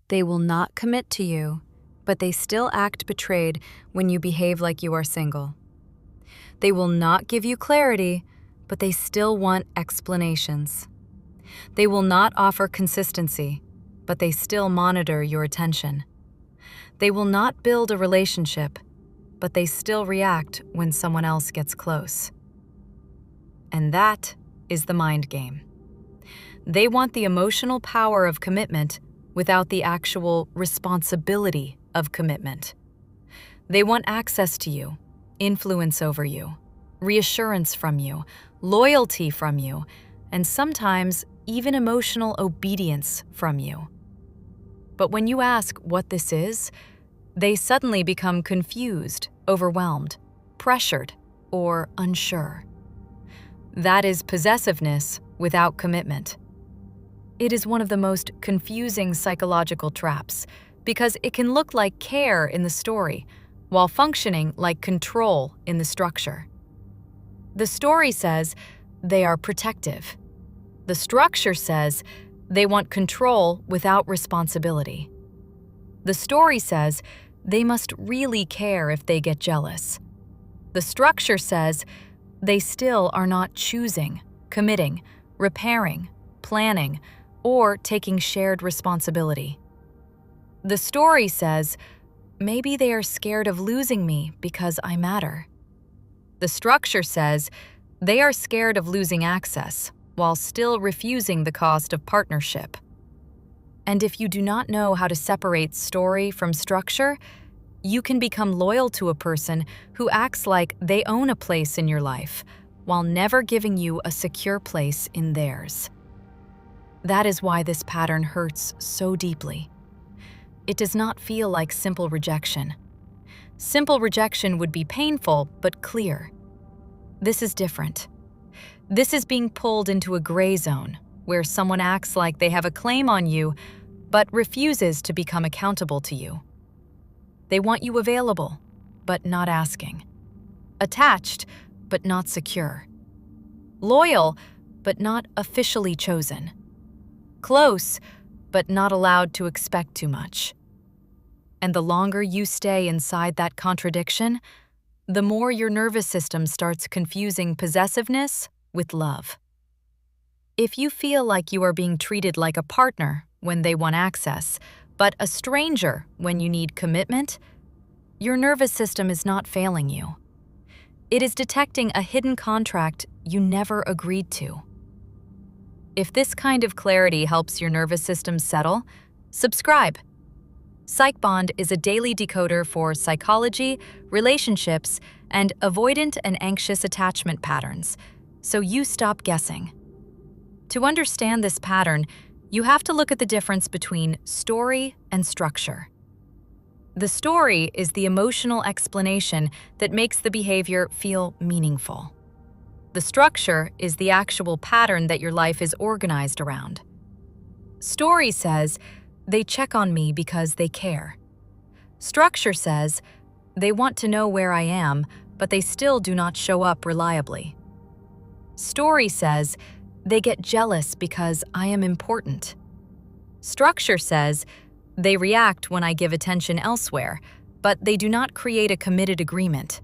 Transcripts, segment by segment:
They will not commit to you, but they still act betrayed when you behave like you are single. They will not give you clarity, but they still want explanations. They will not offer consistency, but they still monitor your attention. They will not build a relationship, but they still react when someone else gets close. And that is the mind game. They want the emotional power of commitment without the actual responsibility of commitment. They want access to you, influence over you, reassurance from you, loyalty from you, and sometimes even emotional obedience from you. But when you ask what this is, they suddenly become confused, overwhelmed, pressured, or unsure. That is possessiveness without commitment. It is one of the most confusing psychological traps because it can look like care in the story while functioning like control in the structure. The story says they are protective. The structure says they want control without responsibility. The story says they must really care if they get jealous. The structure says they still are not choosing, committing, repairing, planning, or taking shared responsibility. The story says maybe they are scared of losing me because I matter. The structure says they are scared of losing access while still refusing the cost of partnership. And if you do not know how to separate story from structure, you can become loyal to a person who acts like they own a place in your life while never giving you a secure place in theirs. That is why this pattern hurts so deeply. It does not feel like simple rejection. Simple rejection would be painful but clear. This is different. This is being pulled into a gray zone where someone acts like they have a claim on you but refuses to become accountable to you. They want you available, but not asking. Attached, but not secure. Loyal, but not officially chosen. Close, but not allowed to expect too much. And the longer you stay inside that contradiction, the more your nervous system starts confusing possessiveness with love. If you feel like you are being treated like a partner when they want access, but a stranger when you need commitment, your nervous system is not failing you. It is detecting a hidden contract you never agreed to. If this kind of clarity helps your nervous system settle, subscribe. PsychBond is a daily decoder for psychology, relationships, and avoidant and anxious attachment patterns, so you stop guessing. To understand this pattern, you have to look at the difference between story and structure. The story is the emotional explanation that makes the behavior feel meaningful. The structure is the actual pattern that your life is organized around. Story says, they check on me because they care. Structure says, they want to know where I am, but they still do not show up reliably. Story says, they get jealous because I am important. Structure says, they react when I give attention elsewhere, but they do not create a committed agreement.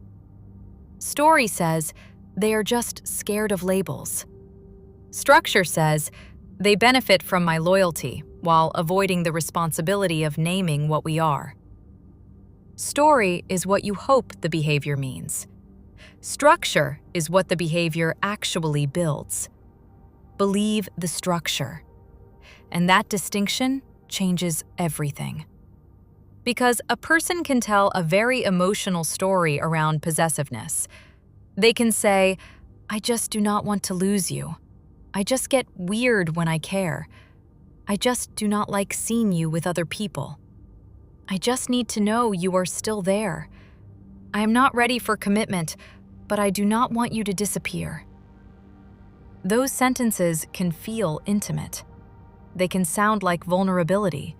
Story says, they are just scared of labels. Structure says, they benefit from my loyalty while avoiding the responsibility of naming what we are. Story is what you hope the behavior means. Structure is what the behavior actually builds. Believe the structure. And that distinction changes everything. Because a person can tell a very emotional story around possessiveness. They can say, I just do not want to lose you. I just get weird when I care. I just do not like seeing you with other people. I just need to know you are still there. I am not ready for commitment, but I do not want you to disappear. Those sentences can feel intimate. They can sound like vulnerability.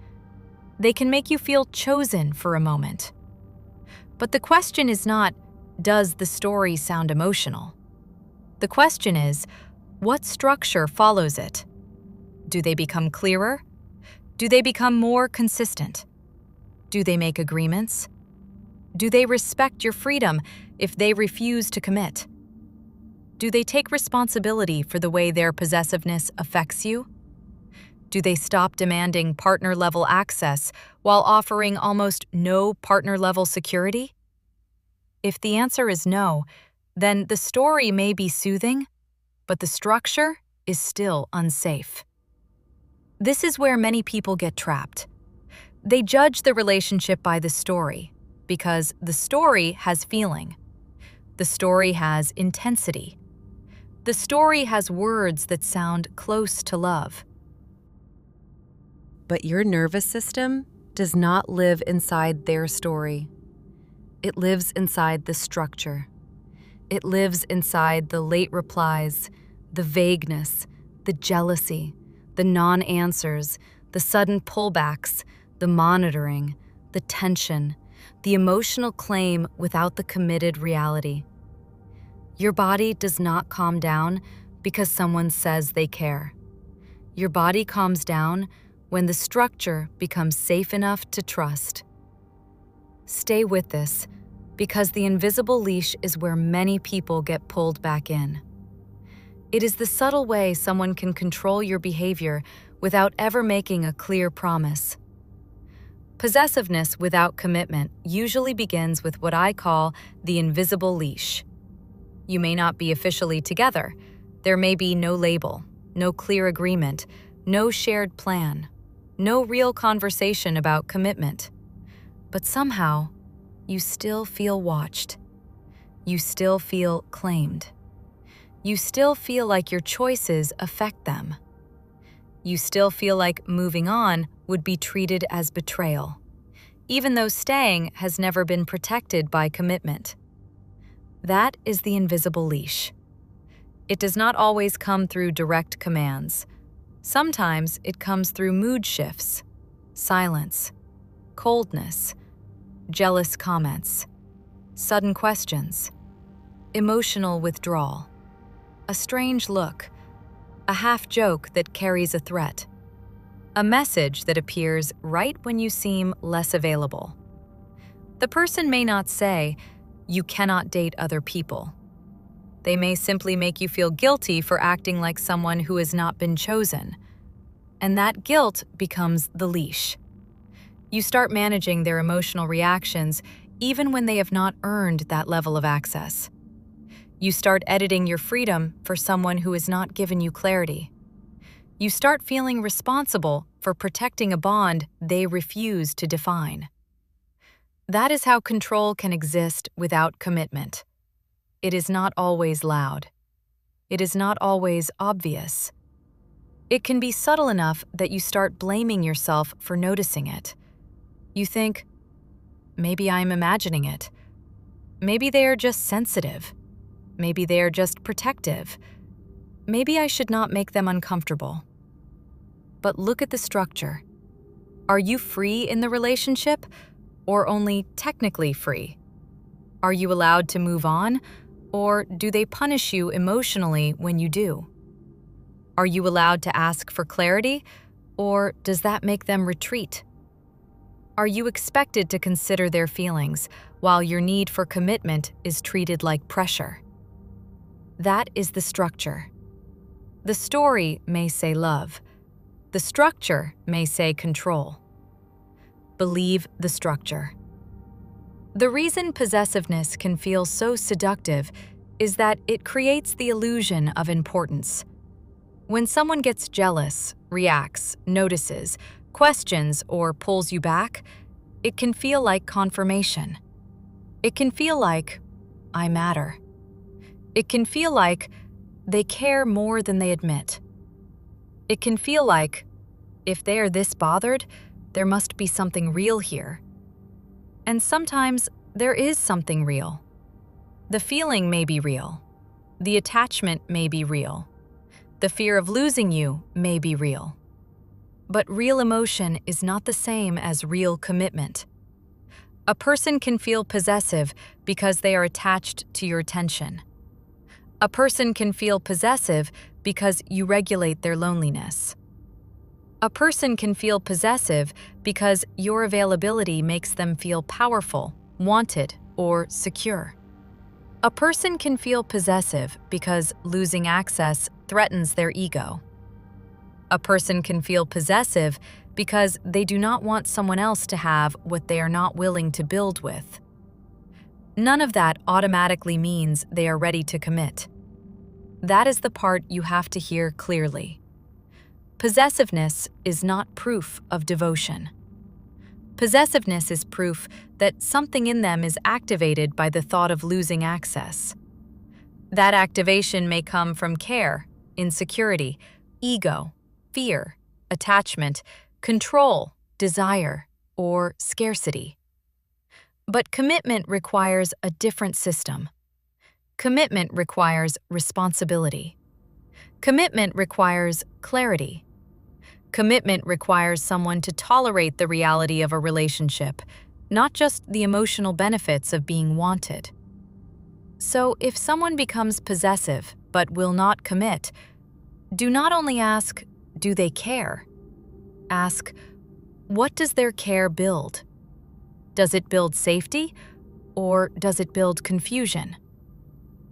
They can make you feel chosen for a moment. But the question is not, does the story sound emotional? The question is, what structure follows it? Do they become clearer? Do they become more consistent? Do they make agreements? Do they respect your freedom if they refuse to commit? Do they take responsibility for the way their possessiveness affects you? Do they stop demanding partner-level access while offering almost no partner-level security? If the answer is no, then the story may be soothing, but the structure is still unsafe. This is where many people get trapped. They judge the relationship by the story, because the story has feeling. The story has intensity. The story has words that sound close to love. But your nervous system does not live inside their story. It lives inside the structure. It lives inside the late replies, the vagueness, the jealousy, the non-answers, the sudden pullbacks, the monitoring, the tension, the emotional claim without the committed reality. Your body does not calm down because someone says they care. Your body calms down when the structure becomes safe enough to trust. Stay with this, because the invisible leash is where many people get pulled back in. It is the subtle way someone can control your behavior without ever making a clear promise. Possessiveness without commitment usually begins with what I call the invisible leash. You may not be officially together. There may be no label, no clear agreement, no shared plan, no real conversation about commitment. But somehow, you still feel watched. You still feel claimed. You still feel like your choices affect them. You still feel like moving on would be treated as betrayal, even though staying has never been protected by commitment. That is the invisible leash. It does not always come through direct commands. Sometimes it comes through mood shifts, silence, coldness, jealous comments, sudden questions, emotional withdrawal, a strange look, a half joke that carries a threat, a message that appears right when you seem less available. The person may not say, "You cannot date other people." They may simply make you feel guilty for acting like someone who has not been chosen. And that guilt becomes the leash. You start managing their emotional reactions even when they have not earned that level of access. You start editing your freedom for someone who has not given you clarity. You start feeling responsible for protecting a bond they refuse to define. That is how control can exist without commitment. It is not always loud. It is not always obvious. It can be subtle enough that you start blaming yourself for noticing it. You think, maybe I'm imagining it. Maybe they are just sensitive. Maybe they are just protective. Maybe I should not make them uncomfortable. But look at the structure. Are you free in the relationship, or only technically free? Are you allowed to move on, or do they punish you emotionally when you do? Are you allowed to ask for clarity, or does that make them retreat? Are you expected to consider their feelings while your need for commitment is treated like pressure? That is the structure. The story may say love. The structure may say control. Believe the structure. The reason possessiveness can feel so seductive is that it creates the illusion of importance. When someone gets jealous, reacts, notices, questions, or pulls you back, it can feel like confirmation. It can feel like, I matter. It can feel like they care more than they admit. It can feel like, if they are this bothered, there must be something real here. And sometimes there is something real. The feeling may be real. The attachment may be real. The fear of losing you may be real. But real emotion is not the same as real commitment. A person can feel possessive because they are attached to your attention. A person can feel possessive because you regulate their loneliness. A person can feel possessive because your availability makes them feel powerful, wanted, or secure. A person can feel possessive because losing access threatens their ego. A person can feel possessive because they do not want someone else to have what they are not willing to build with. None of that automatically means they are ready to commit. That is the part you have to hear clearly. Possessiveness is not proof of devotion. Possessiveness is proof that something in them is activated by the thought of losing access. That activation may come from care, insecurity, ego, fear, attachment, control, desire, or scarcity. But commitment requires a different system. Commitment requires responsibility. Commitment requires clarity. Commitment requires someone to tolerate the reality of a relationship, not just the emotional benefits of being wanted. So, if someone becomes possessive but will not commit, do not only ask, do they care? Ask, what does their care build? Does it build safety, or does it build confusion?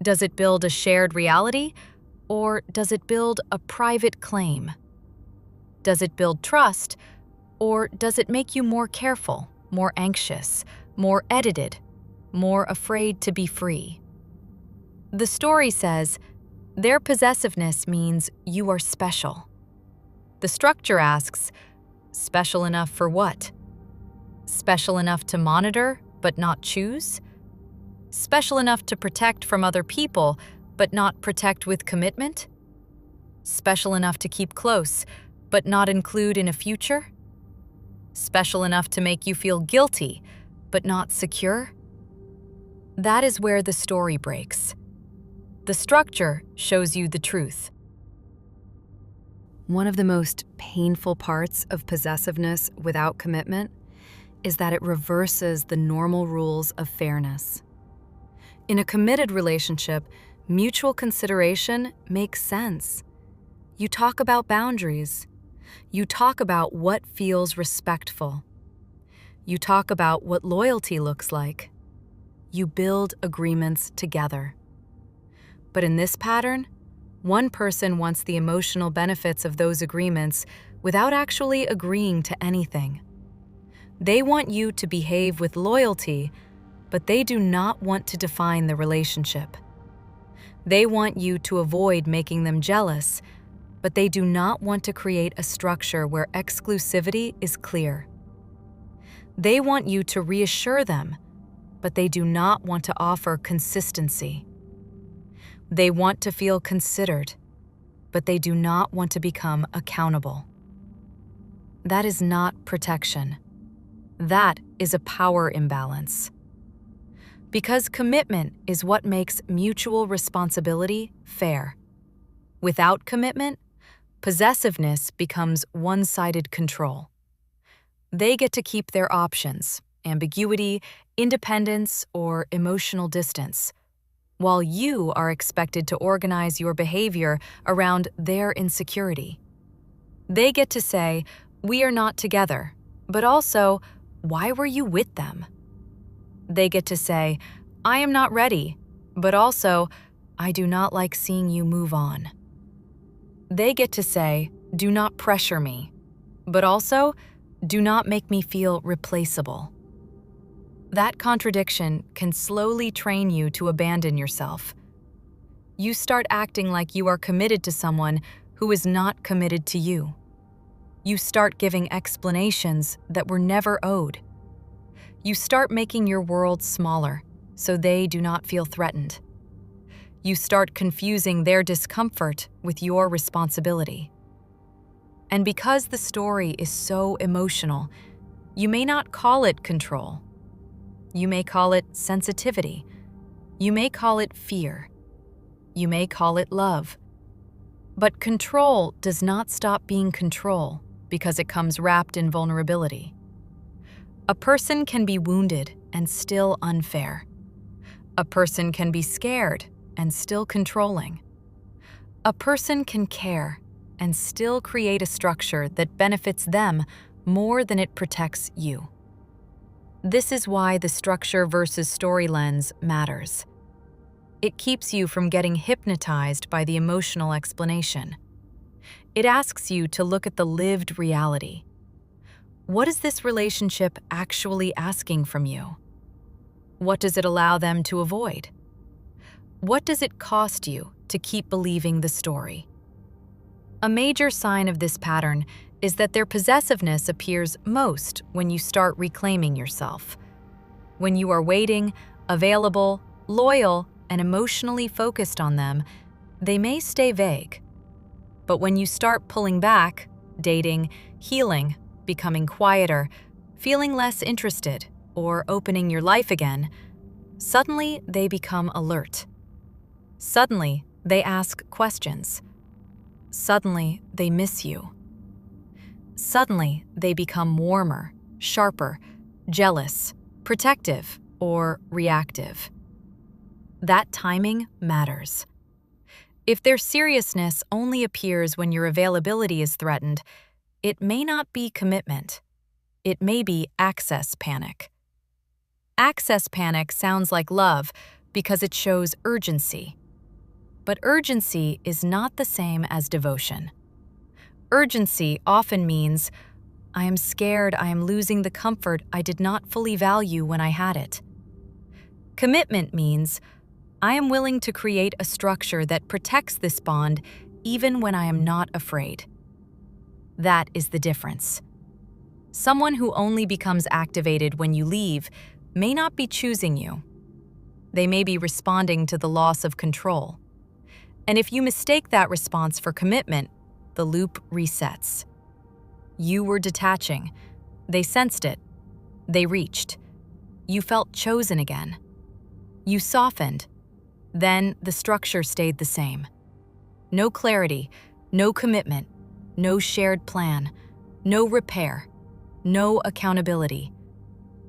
Does it build a shared reality, or does it build a private claim? Does it build trust, or does it make you more careful, more anxious, more edited, more afraid to be free? The story says, their possessiveness means you are special. The structure asks, special enough for what? Special enough to monitor, but not choose? Special enough to protect from other people, but not protect with commitment? Special enough to keep close, but not include in a future? Special enough to make you feel guilty, but not secure? That is where the story breaks. The structure shows you the truth. One of the most painful parts of possessiveness without commitment is that it reverses the normal rules of fairness. In a committed relationship, mutual consideration makes sense. You talk about boundaries. You talk about what feels respectful. You talk about what loyalty looks like. You build agreements together. But in this pattern, one person wants the emotional benefits of those agreements without actually agreeing to anything. They want you to behave with loyalty, but they do not want to define the relationship. They want you to avoid making them jealous, but they do not want to create a structure where exclusivity is clear. They want you to reassure them, but they do not want to offer consistency. They want to feel considered, but they do not want to become accountable. That is not protection. That is a power imbalance. Because commitment is what makes mutual responsibility fair. Without commitment, possessiveness becomes one-sided control. They get to keep their options, ambiguity, independence, or emotional distance, while you are expected to organize your behavior around their insecurity. They get to say, we are not together, but also, why were you with them? They get to say, I am not ready, but also, I do not like seeing you move on. They get to say, do not pressure me, but also, do not make me feel replaceable. That contradiction can slowly train you to abandon yourself. You start acting like you are committed to someone who is not committed to you. You start giving explanations that were never owed. You start making your world smaller so they do not feel threatened. You start confusing their discomfort with your responsibility. And because the story is so emotional, you may not call it control. You may call it sensitivity. You may call it fear. You may call it love. But control does not stop being control because it comes wrapped in vulnerability. A person can be wounded and still unfair. A person can be scared and still controlling. A person can care and still create a structure that benefits them more than it protects you. This is why the structure versus story lens matters. It keeps you from getting hypnotized by the emotional explanation. It asks you to look at the lived reality. What is this relationship actually asking from you? What does it allow them to avoid? What does it cost you to keep believing the story? A major sign of this pattern is that their possessiveness appears most when you start reclaiming yourself. When you are waiting, available, loyal, and emotionally focused on them, they may stay vague. But when you start pulling back, dating, healing, becoming quieter, feeling less interested, or opening your life again, suddenly they become alert. Suddenly, they ask questions. Suddenly, they miss you. Suddenly, they become warmer, sharper, jealous, protective, or reactive. That timing matters. If their seriousness only appears when your availability is threatened, it may not be commitment. It may be access panic. Access panic sounds like love because it shows urgency. But urgency is not the same as devotion. Urgency often means, I am scared I am losing the comfort I did not fully value when I had it. Commitment means, I am willing to create a structure that protects this bond even when I am not afraid. That is the difference. Someone who only becomes activated when you leave may not be choosing you. They may be responding to the loss of control. And if you mistake that response for commitment, the loop resets. You were detaching. They sensed it. They reached. You felt chosen again. You softened. Then the structure stayed the same. No clarity, no commitment, no shared plan, no repair, no accountability.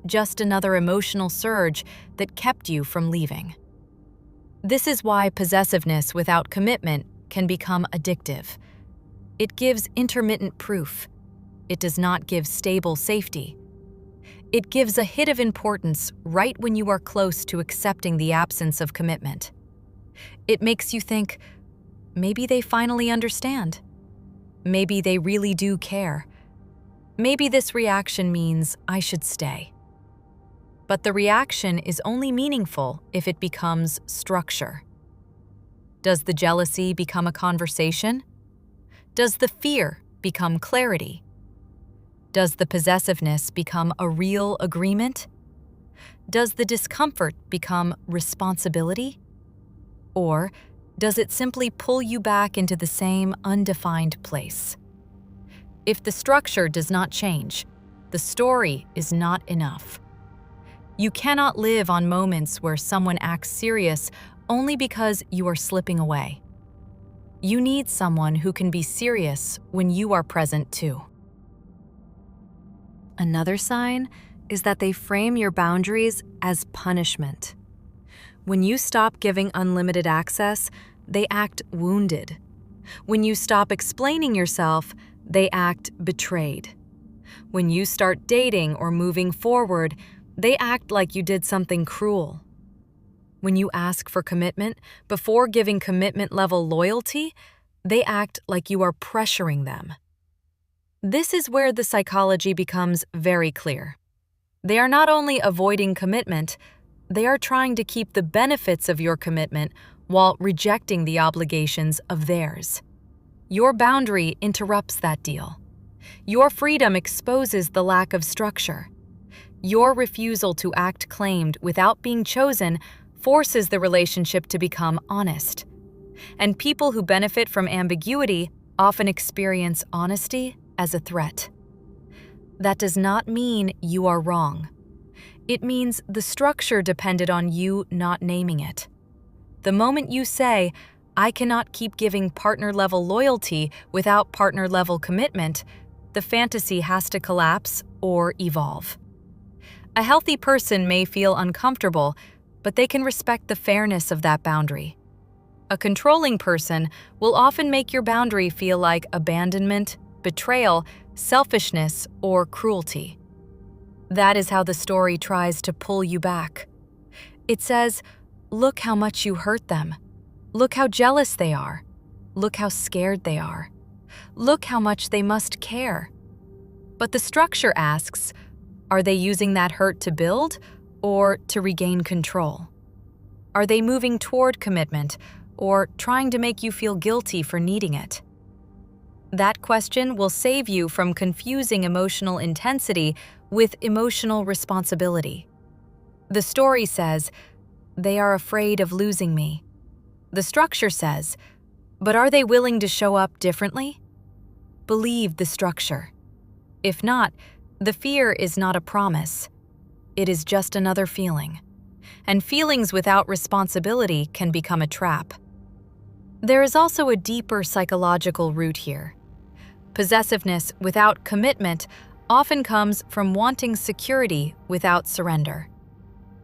Just another emotional surge that kept you from leaving. This is why possessiveness without commitment can become addictive. It gives intermittent proof. It does not give stable safety. It gives a hit of importance right when you are close to accepting the absence of commitment. It makes you think, maybe they finally understand. Maybe they really do care. Maybe this reaction means I should stay. But the reaction is only meaningful if it becomes structure. Does the jealousy become a conversation? Does the fear become clarity? Does the possessiveness become a real agreement? Does the discomfort become responsibility? Or does it simply pull you back into the same undefined place? If the structure does not change, the story is not enough. You cannot live on moments where someone acts serious only because you are slipping away. You need someone who can be serious when you are present too. Another sign is that they frame your boundaries as punishment. When you stop giving unlimited access, they act wounded. When you stop explaining yourself, they act betrayed. When you start dating or moving forward, they act like you did something cruel. When you ask for commitment before giving commitment-level loyalty, they act like you are pressuring them. This is where the psychology becomes very clear. They are not only avoiding commitment, they are trying to keep the benefits of your commitment while rejecting the obligations of theirs. Your boundary interrupts that deal. Your freedom exposes the lack of structure. Your refusal to act claimed without being chosen forces the relationship to become honest. And people who benefit from ambiguity often experience honesty as a threat. That does not mean you are wrong. It means the structure depended on you not naming it. The moment you say, I cannot keep giving partner-level loyalty without partner-level commitment, the fantasy has to collapse or evolve. A healthy person may feel uncomfortable, but they can respect the fairness of that boundary. A controlling person will often make your boundary feel like abandonment, betrayal, selfishness, or cruelty. That is how the story tries to pull you back. It says, look how much you hurt them. Look how jealous they are. Look how scared they are. Look how much they must care. But the structure asks, are they using that hurt to build or to regain control? Are they moving toward commitment or trying to make you feel guilty for needing it? That question will save you from confusing emotional intensity with emotional responsibility. The story says, they are afraid of losing me. The structure says, but are they willing to show up differently? Believe the structure. If not, the fear is not a promise. It is just another feeling. And feelings without responsibility can become a trap. There is also a deeper psychological root here. Possessiveness without commitment often comes from wanting security without surrender.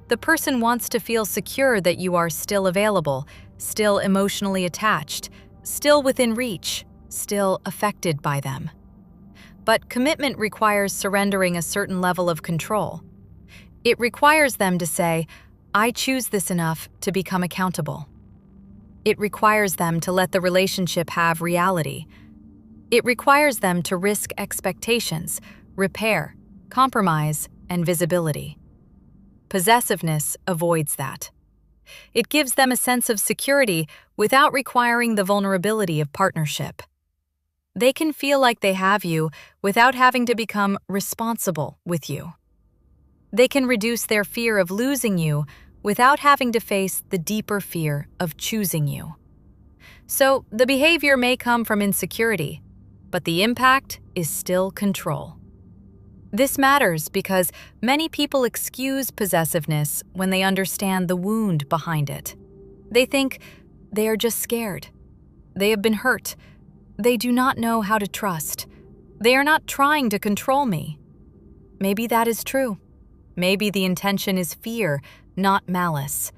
The person wants to feel secure that you are still available, still emotionally attached, still within reach, still affected by them. But commitment requires surrendering a certain level of control. It requires them to say, I choose this enough to become accountable. It requires them to let the relationship have reality. It requires them to risk expectations, repair, compromise, and visibility. Possessiveness avoids that. It gives them a sense of security without requiring the vulnerability of partnership. They can feel like they have you without having to become responsible with you. They can reduce their fear of losing you without having to face the deeper fear of choosing you. So the behavior may come from insecurity, but the impact is still control. This matters because many people excuse possessiveness when they understand the wound behind it. They think they are just scared. They have been hurt. They do not know how to trust. They are not trying to control me. Maybe that is true. Maybe the intention is fear, not malice.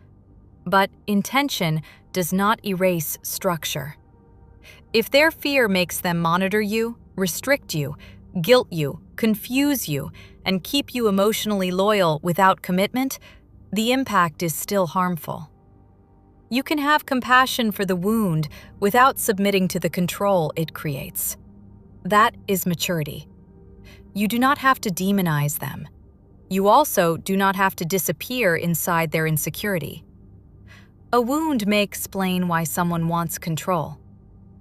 But intention does not erase structure. If their fear makes them monitor you, restrict you, guilt you, confuse you, and keep you emotionally loyal without commitment, the impact is still harmful. You can have compassion for the wound without submitting to the control it creates. That is maturity. You do not have to demonize them. You also do not have to disappear inside their insecurity. A wound may explain why someone wants control.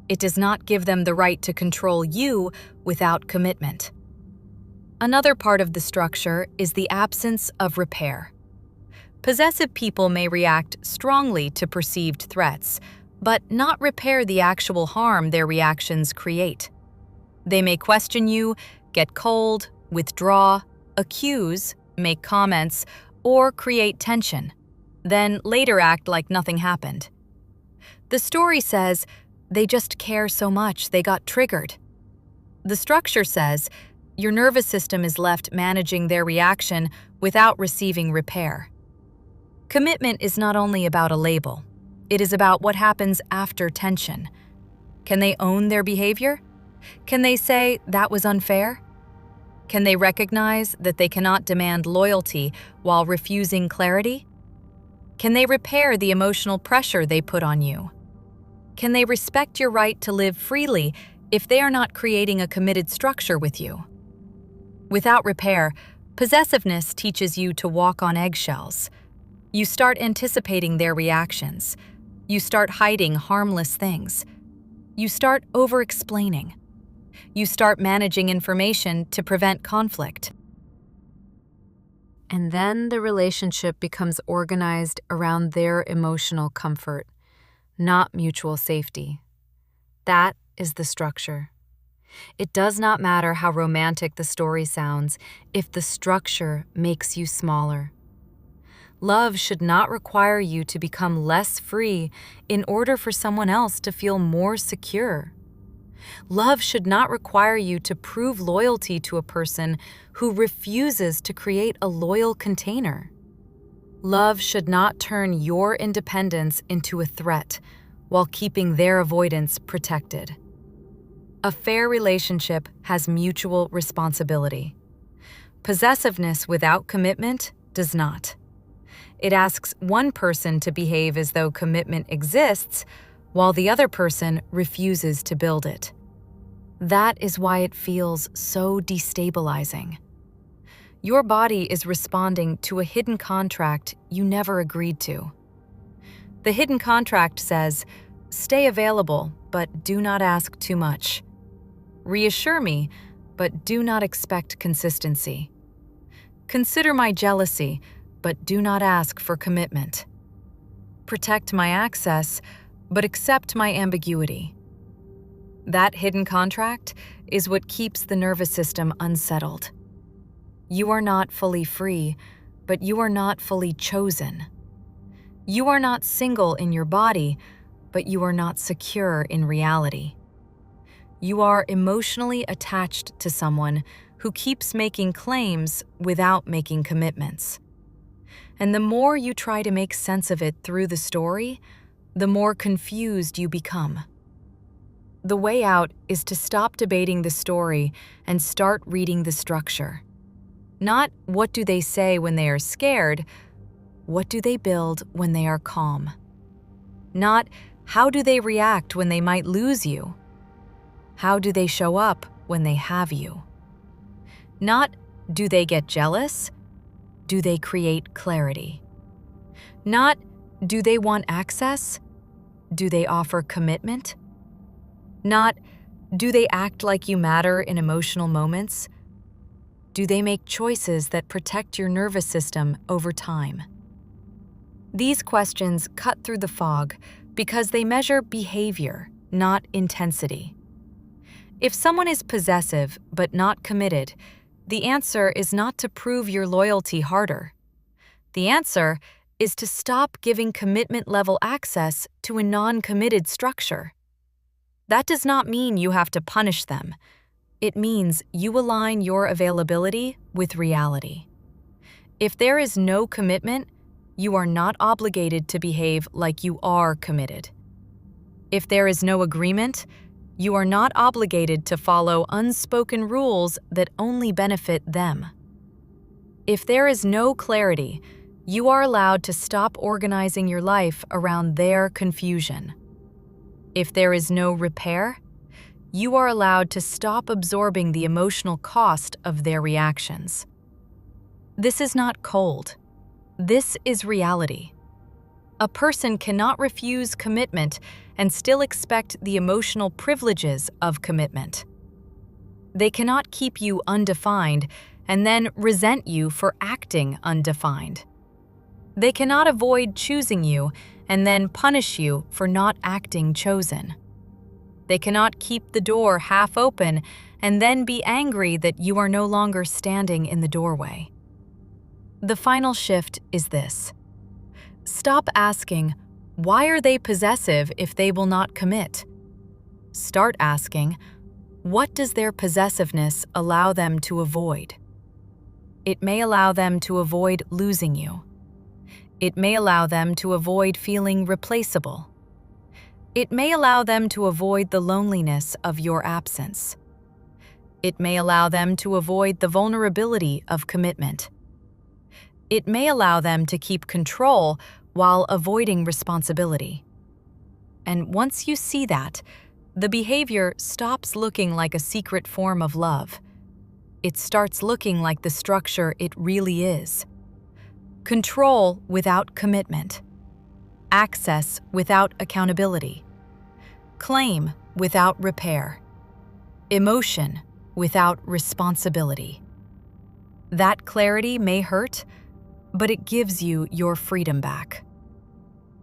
It does not give them the right to control you without commitment. Another part of the structure is the absence of repair. Possessive people may react strongly to perceived threats, but not repair the actual harm their reactions create. They may question you, get cold, withdraw, accuse, make comments, or create tension, then later act like nothing happened. The story says, they just care so much they got triggered. The structure says, your nervous system is left managing their reaction without receiving repair. Commitment is not only about a label, it is about what happens after tension. Can they own their behavior? Can they say that was unfair? Can they recognize that they cannot demand loyalty while refusing clarity? Can they repair the emotional pressure they put on you? Can they respect your right to live freely if they are not creating a committed structure with you? Without repair, possessiveness teaches you to walk on eggshells. You start anticipating their reactions. You start hiding harmless things. You start over-explaining. You start managing information to prevent conflict. And then the relationship becomes organized around their emotional comfort, not mutual safety. That is the structure. It does not matter how romantic the story sounds if the structure makes you smaller. Love should not require you to become less free in order for someone else to feel more secure. Love should not require you to prove loyalty to a person who refuses to create a loyal container. Love should not turn your independence into a threat while keeping their avoidance protected. A fair relationship has mutual responsibility. Possessiveness without commitment does not. It asks one person to behave as though commitment exists, while the other person refuses to build it. That is why it feels so destabilizing. Your body is responding to a hidden contract you never agreed to. The hidden contract says, "Stay available, but do not ask too much. Reassure me, but do not expect consistency. Consider my jealousy, but do not ask for commitment. Protect my access, but accept my ambiguity." That hidden contract is what keeps the nervous system unsettled. You are not fully free, but you are not fully chosen. You are not single in your body, but you are not secure in reality. You are emotionally attached to someone who keeps making claims without making commitments. And the more you try to make sense of it through the story, the more confused you become. The way out is to stop debating the story and start reading the structure. Not what do they say when they are scared, what do they build when they are calm? Not how do they react when they might lose you? How do they show up when they have you? Not do they get jealous? Do they create clarity? Not do they want access? Do they offer commitment? Not do they act like you matter in emotional moments? Do they make choices that protect your nervous system over time? These questions cut through the fog because they measure behavior, not intensity. If someone is possessive but not committed, the answer is not to prove your loyalty harder. The answer is to stop giving commitment-level access to a non-committed structure. That does not mean you have to punish them. It means you align your availability with reality. If there is no commitment, you are not obligated to behave like you are committed. If there is no agreement, you are not obligated to follow unspoken rules that only benefit them. If there is no clarity, you are allowed to stop organizing your life around their confusion. If there is no repair, you are allowed to stop absorbing the emotional cost of their reactions. This is not cold. This is reality. A person cannot refuse commitment and still expect the emotional privileges of commitment. They cannot keep you undefined and then resent you for acting undefined. They cannot avoid choosing you and then punish you for not acting chosen. They cannot keep the door half open and then be angry that you are no longer standing in the doorway. The final shift is this. Stop asking, why are they possessive if they will not commit? Start asking, what does their possessiveness allow them to avoid? It may allow them to avoid losing you. It may allow them to avoid feeling replaceable. It may allow them to avoid the loneliness of your absence. It may allow them to avoid the vulnerability of commitment. It may allow them to keep control while avoiding responsibility. And once you see that, the behavior stops looking like a secret form of love. It starts looking like the structure it really is. Control without commitment. Access without accountability. Claim without repair. Emotion without responsibility. That clarity may hurt, but it gives you your freedom back.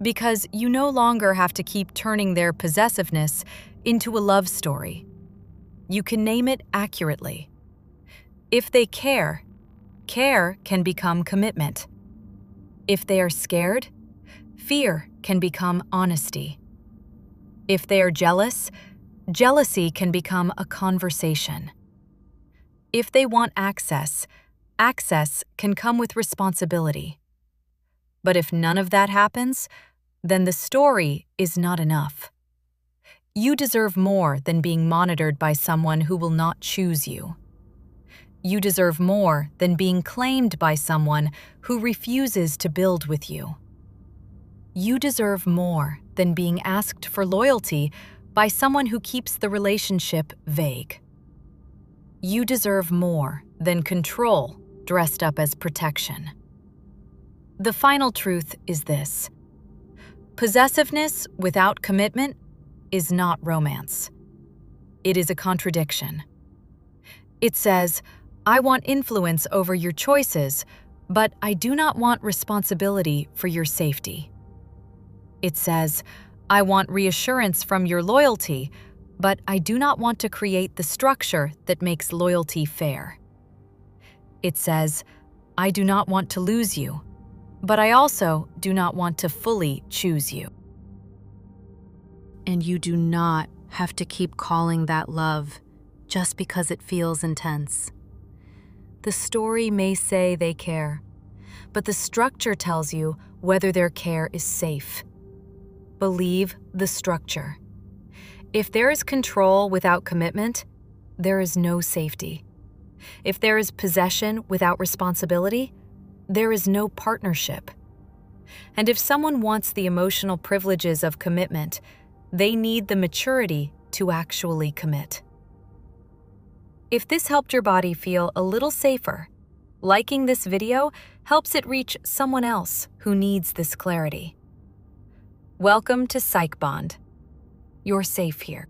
Because you no longer have to keep turning their possessiveness into a love story. You can name it accurately. If they care, care can become commitment. If they are scared, fear can become honesty. If they are jealous, jealousy can become a conversation. If they want access, access can come with responsibility. But if none of that happens, then the story is not enough. You deserve more than being monitored by someone who will not choose you. You deserve more than being claimed by someone who refuses to build with you. You deserve more than being asked for loyalty by someone who keeps the relationship vague. You deserve more than control dressed up as protection. The final truth is this: possessiveness without commitment is not romance. It is a contradiction. It says, I want influence over your choices, but I do not want responsibility for your safety. It says, I want reassurance from your loyalty, but I do not want to create the structure that makes loyalty fair. It says, I do not want to lose you, but I also do not want to fully choose you. And you do not have to keep calling that love just because it feels intense. The story may say they care, but the structure tells you whether their care is safe. Believe the structure. If there is control without commitment, there is no safety. If there is possession without responsibility, there is no partnership. And if someone wants the emotional privileges of commitment, they need the maturity to actually commit. If this helped your body feel a little safer, liking this video helps it reach someone else who needs this clarity. Welcome to PsychBond. You're safe here.